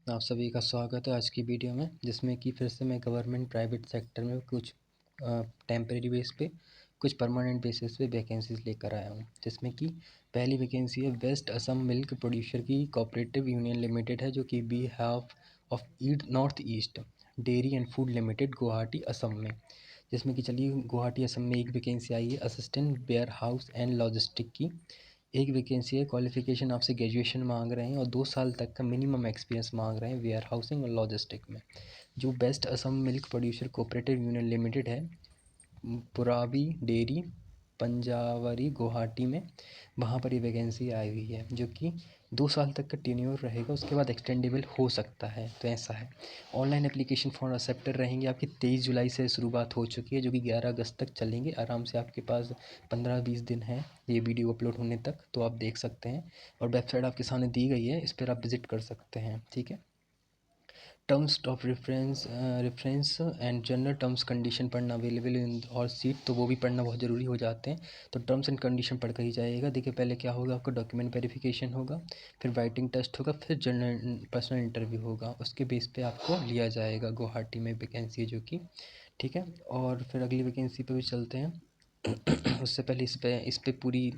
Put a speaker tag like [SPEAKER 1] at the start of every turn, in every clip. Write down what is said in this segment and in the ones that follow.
[SPEAKER 1] आप सभी का स्वागत है आज की वीडियो में, जिसमें कि फिर से मैं गवर्नमेंट प्राइवेट सेक्टर में कुछ टेम्परेरी बेस पे कुछ परमानेंट बेसिस पे वैकेंसीज लेकर आया हूँ। जिसमें कि पहली वैकेंसी है वेस्ट असम मिल्क प्रोड्यूसर की कोऑपरेटिव यूनियन लिमिटेड है, जो कि behalf of north east dairy and food limited Guwahati Assam में। जिसमें कि चलिए गुवाहाटी असम में एक वैकेंसी आई है assistant warehouse and logistic की। एक वैकेंसी है, क्वालिफिकेशन आपसे ग्रेजुएशन मांग रहे हैं और 2 साल तक का मिनिमम एक्सपीरियंस मांग रहे हैं वेयर हाउसिंग और लॉजिस्टिक में। जो best Assam milk producer cooperative union limited है, पुरावी डेयरी पंजावरी गुवाहाटी में, वहाँ पर ये वैकेंसी आई हुई है, जो कि 2 साल तक का टेन्योर रहेगा, उसके बाद एक्सटेंडेबल हो सकता है। तो ऐसा है। ऑनलाइन एप्लीकेशन फॉर एक्सेप्टर रहेंगे आपकी 23 जुलाई से शुरुआत हो चुकी है, जो कि 11 अगस्त तक चलेंगे। आराम से आपके पास 15-20 दिन है ये वीडियो अपलोड होने तक, तो आप देख सकते हैं। और वेबसाइट आपके सामने दी गई है, इस पर आप विजिट कर सकते हैं। ठीक है। Terms of reference and general terms condition पढ़ना अवेलेबल इन और सीट, तो वो भी पढ़ना बहुत ज़रूरी हो जाते हैं। तो टर्म्स एंड कंडीशन पढ़ कर ही जाइएगा। देखिए पहले क्या होगा, आपका डॉक्यूमेंट वेरिफिकेशन होगा, फिर राइटिंग टेस्ट होगा, फिर जनरल पर्सनल इंटरव्यू होगा। उसके बेस पे आपको लिया जाएगा। गुवाहाटी में वैकेंसी है जो कि ठीक है। और फिर अगली वैकेंसी पे भी चलते हैं। उससे पहले इस पे पूरी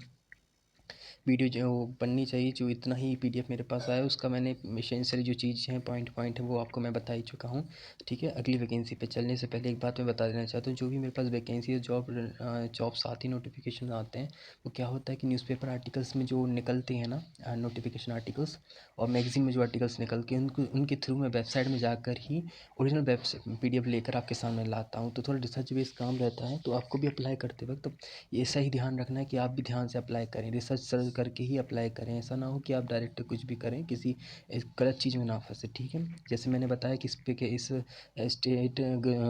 [SPEAKER 1] वीडियो जो बननी चाहिए। जो इतना ही पीडीएफ मेरे पास आया उसका मैंने एसेंशियल जो चीज़ हैं पॉइंट है वो आपको मैं बता ही चुका हूँ। ठीक है। अगली वैकेंसी पे चलने से पहले एक बात मैं बता देना चाहता हूँ, जो भी मेरे पास वैकेंसी है जॉब्स आती नोटिफिकेशन आते हैं, वो क्या होता है कि न्यूज़पेपर आर्टिकल्स में जो निकलते हैं ना नोटिफिकेशन आर्टिकल्स, और मैगजीन में जो आर्टिकल्स निकल के उनके थ्रू मैं वेबसाइट में जाकर ही ओरिजिनल वेब पीडीएफ लेकर आपके सामने लाता हूँ। तो थोड़ा रिसर्च बेस्ड काम रहता है, तो आपको भी अप्लाई करते वक्त तो ऐसा ही ध्यान रखना है कि आप भी ध्यान से अप्लाई करें, रिसर्च सर्च करके ही अप्लाई करें। ऐसा ना हो कि आप डायरेक्ट कुछ भी करें, किसी गलत चीज़ में ना फंसे। ठीक है। जैसे मैंने बताया कि इस state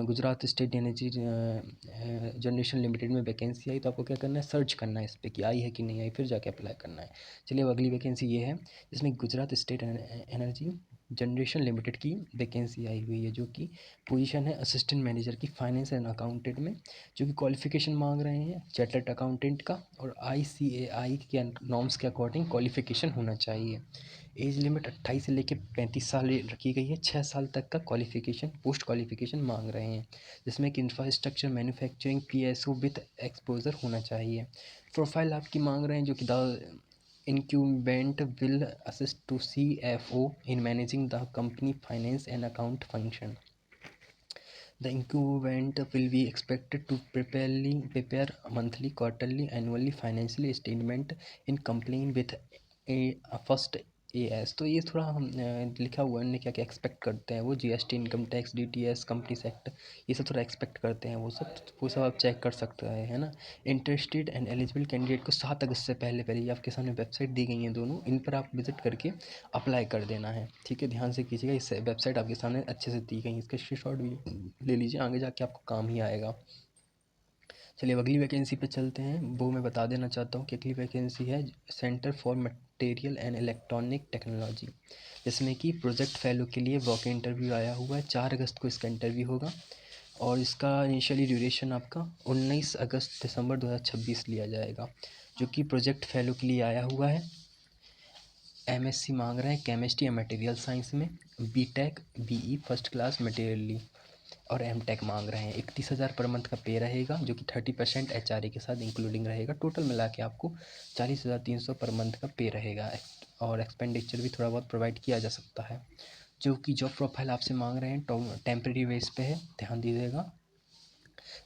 [SPEAKER 1] Gujarat state energy generation limited में वैकेंसी आई, तो आपको क्या करना है, सर्च करना है इस पर कि आई है कि नहीं आई, फिर जाके अप्लाई करना है। चलिए अब अगली वैकेंसी ये है, जिसमें Gujarat state energy generation limited की वैकेंसी आई हुई है, जो कि पोजीशन है असिस्टेंट मैनेजर की फाइनेंस एंड अकाउंटेंट में। जो कि क्वालिफिकेशन मांग रहे हैं चार्टर्ड अकाउंटेंट का, और ICAI के नॉर्म्स के अकॉर्डिंग क्वालिफिकेशन होना चाहिए। एज लिमिट 28 से लेकर 35 साल रखी गई है। 6 साल तक का क्वालिफिकेशन पोस्ट क्वालिफिकेशन मांग रहे हैं, जिसमें कि infrastructure manufacturing PSO with exposure होना चाहिए। प्रोफाइल आपकी मांग रहे हैं, जो कि the incumbent will assist to CFO in managing the company finance and account function. The incumbent will be expected to prepare monthly, quarterly, annually financial statement in compliance with first AS। तो ये थोड़ा हम लिखा हुआ है क्या क्या expect करते हैं वो, GST, income tax, DTS, company sect, ये सब थोड़ा एक्सपेक्ट करते हैं। वो सब आप चेक कर सकते हैं, है ना। इंटरेस्टेड एंड एलिजिबल कैंडिडेट को 7 अगस्त से पहले पहले, ये आपके सामने वेबसाइट दी गई हैं दोनों, इन पर आप विजिट करके अप्लाई कर देना है। ठीक है। ध्यान से कीजिएगा, इस वेबसाइट आपके सामने अच्छे से दी गई है, इसका स्क्रीनशॉट भी ले लीजिए, आगे जाके आपको काम ही आएगा। चलिए अब अगली वैकेंसी पे चलते हैं। वो मैं बता देना चाहता हूँ कि अगली वैकेंसी है centre for material and electronic technology, जिसमें कि प्रोजेक्ट फेलो के लिए वॉक इंटरव्यू आया हुआ है। 4 अगस्त को इसका इंटरव्यू होगा, और इसका इनिशियली ड्यूरेशन आपका 19 अगस्त दिसंबर 2026 लिया जाएगा। जो कि प्रोजेक्ट फेलो के लिए आया हुआ है। MSc मांग रहे हैं केमिस्ट्री या मटेरियल साइंस में, BTech BE first class materially, और MTech मांग रहे हैं। 31,000 पर मंथ का पे रहेगा, जो कि 30% HRA के साथ इंक्लूडिंग रहेगा। टोटल मिला के आपको 40,300 पर मंथ का पे रहेगा, और एक्सपेंडिचर भी थोड़ा बहुत प्रोवाइड किया जा सकता है। जो कि जॉब प्रोफाइल आपसे मांग रहे हैं टेम्प्रेरी बेस पे है, ध्यान दीजिएगा।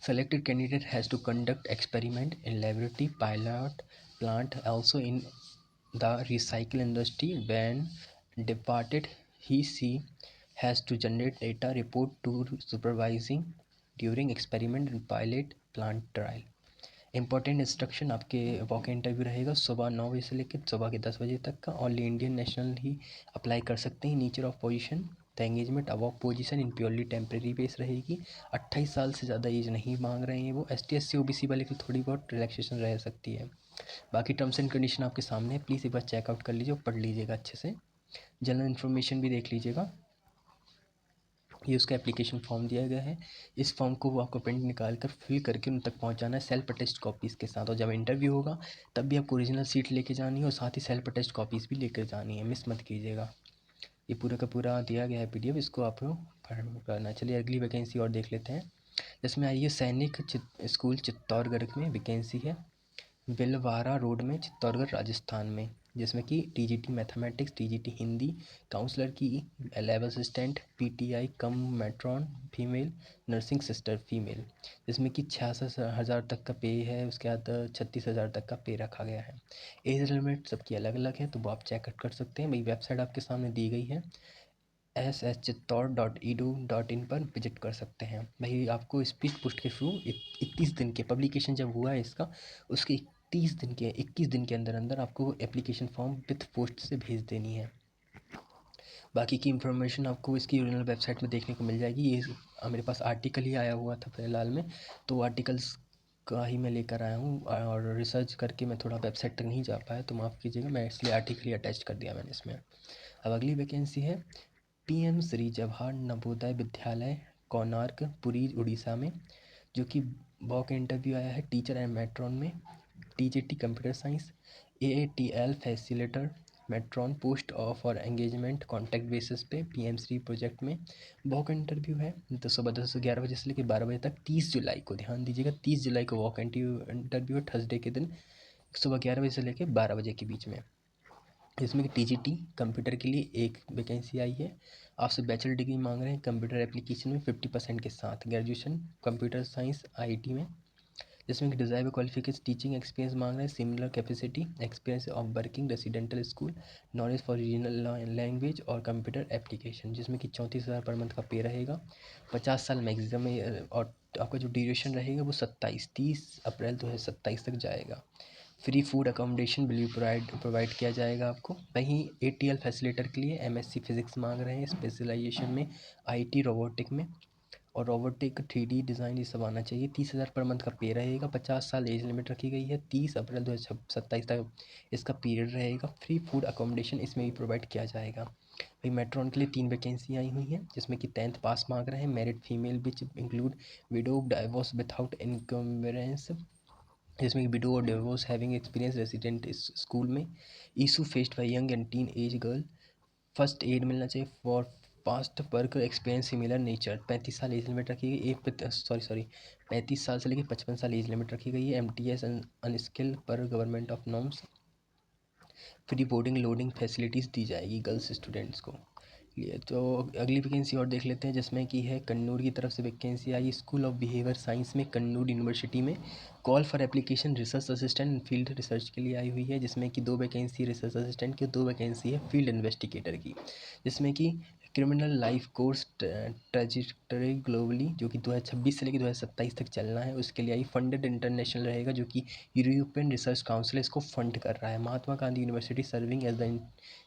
[SPEAKER 1] Selected candidate has to conduct experiment in laboratory pilot plant, also in the recycle industry. When departed, she has to generate data report to supervising during experiment and pilot plant trial. Important instruction आपके walk interview रहेगा सुबह 9 बजे से लेकर सुबह के 10 बजे तक का। ओनली इंडियन नेशनल ही अप्लाई कर सकते हैं। Nature of position, the engagement above position in purely temporary base रहेगी। 28 साल से ज़्यादा एज नहीं मांग रहे हैं वो। ST SC OBC वाले की थोड़ी बहुत रिलैक्सेशन रह सकती है। बाकी टर्म्स एंड कंडीशन आपके सामने है, प्लीज़ एक बार चेकआउट कर लीजिए और पढ़ लीजिएगा अच्छे से। जनरल इन्फॉर्मेशन भी देख लीजिएगा। ये उसका एप्लीकेशन फॉर्म दिया गया है। इस फॉर्म को वो आपको प्रिंट निकाल कर फिल करके उन तक पहुंचाना है सेल्फ अटेस्ट कॉपीज़ के साथ। और जब इंटरव्यू होगा तब भी आपको ओरिजिनल सीट लेके जानी है, और साथ ही सेल्फ अटेस्ट कॉपीज़ भी लेकर जानी है, मिस मत कीजिएगा। ये पूरा का पूरा दिया गया है PDF, इसको आपको करना। चलिए अगली वैकेंसी और देख लेते हैं। इसमें आइए सैनिक स्कूल चित्तौड़गढ़ में वैकेंसी है, बिलवारा रोड में चित्तौड़गढ़ राजस्थान में, जिसमें कि TGT mathematics, TGT Hindi, counsellor की, lab assistant, PTI cum matron female, nursing sister female, जिसमें कि 66,000 तक का पे है। उसके बाद 36,000 तक का पे रखा गया है। एज लिमिट सबकी अलग अलग है, तो वो आप चेकआउट कर सकते हैं। वही वेबसाइट आपके सामने दी गई है, ss.chittauड़.edu.in पर विजिट कर सकते हैं। भाई आपको स्पीड पोस्ट के थ्रू 21 दिन के, पब्लिकेशन जब हुआ है इसका, उसके 21 दिन के अंदर अंदर आपको एप्लीकेशन फॉर्म विथ पोस्ट से भेज देनी है। बाकी की इन्फॉर्मेशन आपको इसकी ओरिजिनल वेबसाइट में देखने को मिल जाएगी। ये मेरे पास आर्टिकल ही आया हुआ था फिलहाल में, तो आर्टिकल्स का ही मैं लेकर आया हूँ, और रिसर्च करके मैं थोड़ा वेबसाइट तक नहीं जा पाया, तो माफ़ कीजिएगा, मैं इसलिए आर्टिकल ही अटैच कर दिया मैंने इसमें। अब अगली वैकेंसी है PM श्री जवाहर नवोदय विद्यालय, कोणार्क पुरी उड़ीसा में, जो कि वॉक इंटरव्यू आया है टीचर एंड मैट्रॉन में, TGT computer science, AATL facilitator matron post for engagement contact basis पे PM श्री प्रोजेक्ट में। वॉक इंटरव्यू है, तो सुबह 10 से 11 बजे से लेकर 12 बजे तक, 30 जुलाई को, ध्यान दीजिएगा 30 जुलाई को वॉक इंटरव्यू है, थर्सडे के दिन, सुबह 11 बजे से लेकर 12 बजे के बीच में। इसमें कि TGT कंप्यूटर के लिए एक वैकेंसी आई है। आपसे बैचलर डिग्री मांग रहे हैं कंप्यूटर एप्लीकेशन में 50% के साथ, ग्रेजुएशन कंप्यूटर साइंस IIT में, जिसमें कि डिज़ायरेबल क्वालिफिकेशन टीचिंग एक्सपीरियंस मांग रहे हैं, similar capacity experience of working residential school, knowledge for regional language और कंप्यूटर एप्लीकेशन, जिसमें कि 34,000 पर मंथ का पे रहेगा, 50 साल मैक्सिमम, और आपका जो ड्यूरेशन रहेगा वो 30 अप्रैल 2027 तक जाएगा। Free food accommodation bill provide किया जाएगा आपको। वहीं ATL फैसिलेटर के लिए MSc फिजिक्स मांग रहे हैं, स्पेशलाइजेशन में IT रोबोटिक में, और रोबोटिक 3D डिज़ाइन ये सब आना चाहिए। 30,000 पर मंथ का पे रहेगा, 50 साल एज लिमिट रखी गई है, 30 अप्रैल 2027 तक इसका पीरियड रहेगा। फ्री फूड अकोमोडेशन इसमें भी प्रोवाइड किया जाएगा। भाई मेट्रॉन के लिए 3 वैकेंसी आई हुई हैं, जिसमें कि 10th पास मांग रहे हैं, married female which include window divorce without encumbrance, जिसमें कि विडो और डिवोर्स हैविंग एक्सपीरियंस रेसिडेंट इस स्कूल में, issue faced by young and teen age girl, first aid मिलना चाहिए for past work experience similar nature. 35 साल एज लिमिट रखी गई, 35 साल से लेकर 55 साल एज लिमिट रखी गई है। MTS अनस्किल पर government of norms. Free boarding lodging facilities दी जाएगी गर्ल्स स्टूडेंट्स को। लिए तो अगली वैकेंसी और देख लेते हैं, जिसमें कि है कन्नूर की तरफ से vacancy I, school of behaviour science में, कन्नूर यूनिवर्सिटी में, call for application research assistant field research के लिए आई हुई है, जिसमें कि 2 वैकेंसी रिसर्च असिस्टेंट की, 2 वैकेंसी है फील्ड इन्वेस्टिगेटर की, जिसमें कि क्रिमिनल लाइफ कोर्स ट्रेजिस्टरी ग्लोबली, जो कि 2026 से लेकर 2027 तक चलना है, उसके लिए आई, फंडेड इंटरनेशनल रहेगा, जो कि यूरोपियन रिसर्च काउंसिल इसको फंड कर रहा है। Mahatma Gandhi university serving as the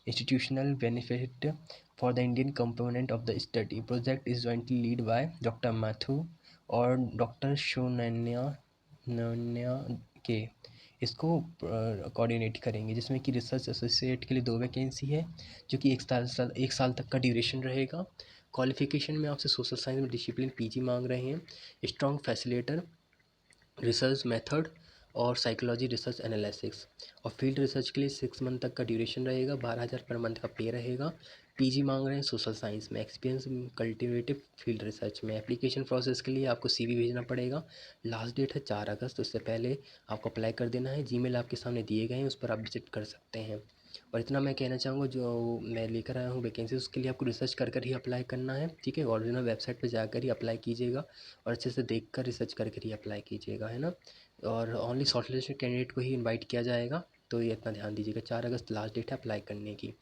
[SPEAKER 1] institutional benefit for the Indian component of the study. Project is jointly led by Dr. Mathu और डॉक्टर शोनन्या के इसको कोऑर्डिनेट करेंगे, जिसमें कि रिसर्च एसोसिएट के लिए 2 वैकेंसी है, जो कि एक साल तक का ड्यूरेशन रहेगा। क्वालिफिकेशन में आपसे सोशल साइंस में डिसिप्लिन PG मांग रहे हैं, स्ट्रॉन्ग फैसिलेटर, रिसर्च मेथड और साइकोलॉजी रिसर्च एनालिसिस, और फील्ड रिसर्च के लिए 6 मंथ तक का ड्यूरेशन रहेगा, 12,000 पर मंथ का पे रहेगा। PG मांग रहे हैं सोशल साइंस में, एक्सपीरियंस कल्टिवेटिव फील्ड रिसर्च में। एप्लीकेशन प्रोसेस के लिए आपको CV भेजना पड़ेगा, लास्ट डेट है 4 अगस्त, उससे पहले आपको अप्लाई कर देना है। जीमेल आपके सामने दिए गए हैं, उस पर आप विजिट कर सकते हैं। और इतना मैं कहना चाहूँगा, जो मैं लेकर आया हूँ वैकेंसी, उसके लिए आपको रिसर्च कर ही अप्लाई करना है, ठीक है। ओरिजिनल वेबसाइट पर जाकर ही अप्लाई कीजिएगा, और अच्छे से देख कर रिसर्च करके ही अप्लाई कीजिएगा, है ना। और ओनली शॉर्टलिस्टेड कैंडिडेट को ही इनवाइट किया जाएगा, तो ये इतना ध्यान दीजिएगा। 4 अगस्त लास्ट डेट है अप्लाई करने की।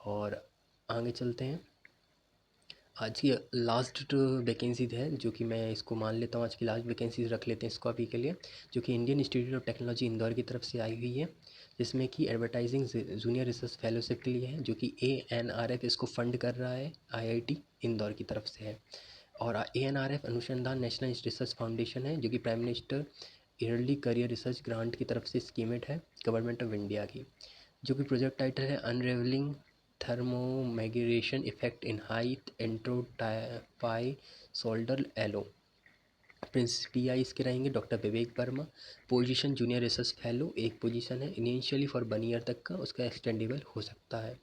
[SPEAKER 1] और आगे चलते हैं, आज की लास्ट वैकेंसी है, जो कि मैं इसको मान लेता हूँ आज की लास्ट वैकेंसी रख लेते हैं इसको अभी के लिए, जो कि Indian institute of technology Indore की तरफ से आई हुई है, जिसमें कि एडवर्टाइजिंग जूनियर रिसर्च फेलोशिप के लिए है, जो कि ANRF इसको फंड कर रहा है, IIT इंदौर की तरफ से है। और ANRF अनुसंधान नेशनल रिसर्च फाउंडेशन है, जो कि prime minister yearly career research grant की तरफ से स्कीमेट है, गवर्नमेंट ऑफ इंडिया की, जो कि प्रोजेक्ट टाइटल है unravelling thermomigration effect in high entropy solder alloy. प्रिंस PI इसके रहेंगे doctor Vivek Verma. Position junior research fellow एक पोजीशन है, इनिशियली फॉर 1 ईयर तक का, उसका एक्सटेंडेबल हो सकता है।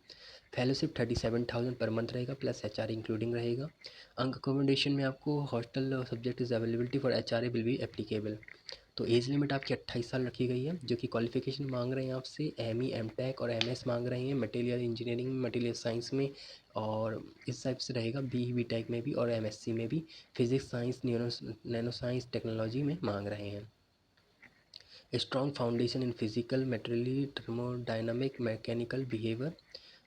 [SPEAKER 1] फेलोशिप 37,000 पर मंथ रहेगा, प्लस HR इंक्लूडिंग रहेगा। अकोमोडेशन में आपको hostel subject is availability for HR will be applicable. तो एज लिमिट आपकी 28 साल रखी गई है। जो कि क्वालिफिकेशन मांग रहे हैं आपसे ME MTech और MS मांग रहे हैं, मटेरियल इंजीनियरिंग में, मटेरियल साइंस में, और इस टाइप से रहेगा BE BTech में भी और MSc में भी। Physics science, nano science, technology में मांग रहे हैं। Strong foundation in physical, materially, thermodynamic, mechanical behaviour.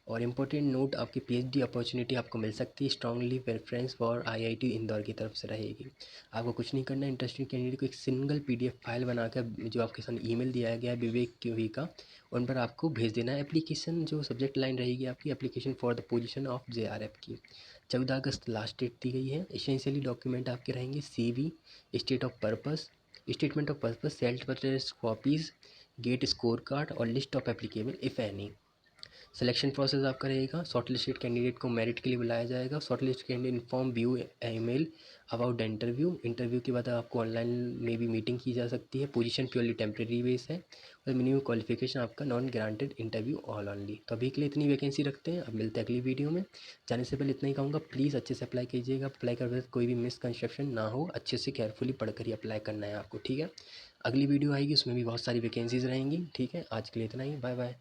[SPEAKER 1] और इम्पोर्टेंट नोट, आपकी PhD अपॉर्चुनिटी आपको मिल सकती है। Strongly preference for IIT Indore की तरफ से रहेगी। आपको कुछ नहीं करना है, इंटरेस्टेड कैंडिडेट को एक सिंगल PDF फाइल बनाकर जो आपके साथ ईमेल दिया गया है विवेक क्यूवी का, उन पर आपको भेज देना है। एप्लीकेशन जो सब्जेक्ट लाइन रहेगी आपकी, application for the position of JRF की। 14 अगस्त लास्ट डेट दी गई है। एसेंशियली डॉक्यूमेंट आपके रहेंगे CV, statement of purpose, self copies, gate score card और list of applicable if any. Selection process आपका रहेगा, शॉर्टलिस्टेड कैंडिडेट को मेरिट के लिए बुलाया जाएगा। Shortlist candidate inform view email about the interview के बाद आपको ऑनलाइन में भी मीटिंग की जा सकती है। पोजीशन प्योरली टेम्प्रेरी बेस है और मिनिमम क्वालिफिकेशन आपका non granted interview all only. तो अभी के लिए इतनी वैकेंसी रखते हैं। अब मिलते हैं अगली वीडियो में। जाने से पहले इतना ही कहूँगा, प्लीज़ अच्छे से अप्लाई कीजिएगा। अप्लाई करते वक्त कोई भी मिसकंसेप्शन ना हो, अच्छे से केयरफुली पढ़कर ही अप्लाई करना है आपको, ठीक है। अगली वीडियो आएगी, उसमें भी बहुत सारी वैकेंसीज़ रहेंगी, ठीक है। आज के लिए इतना ही, बाय बाय।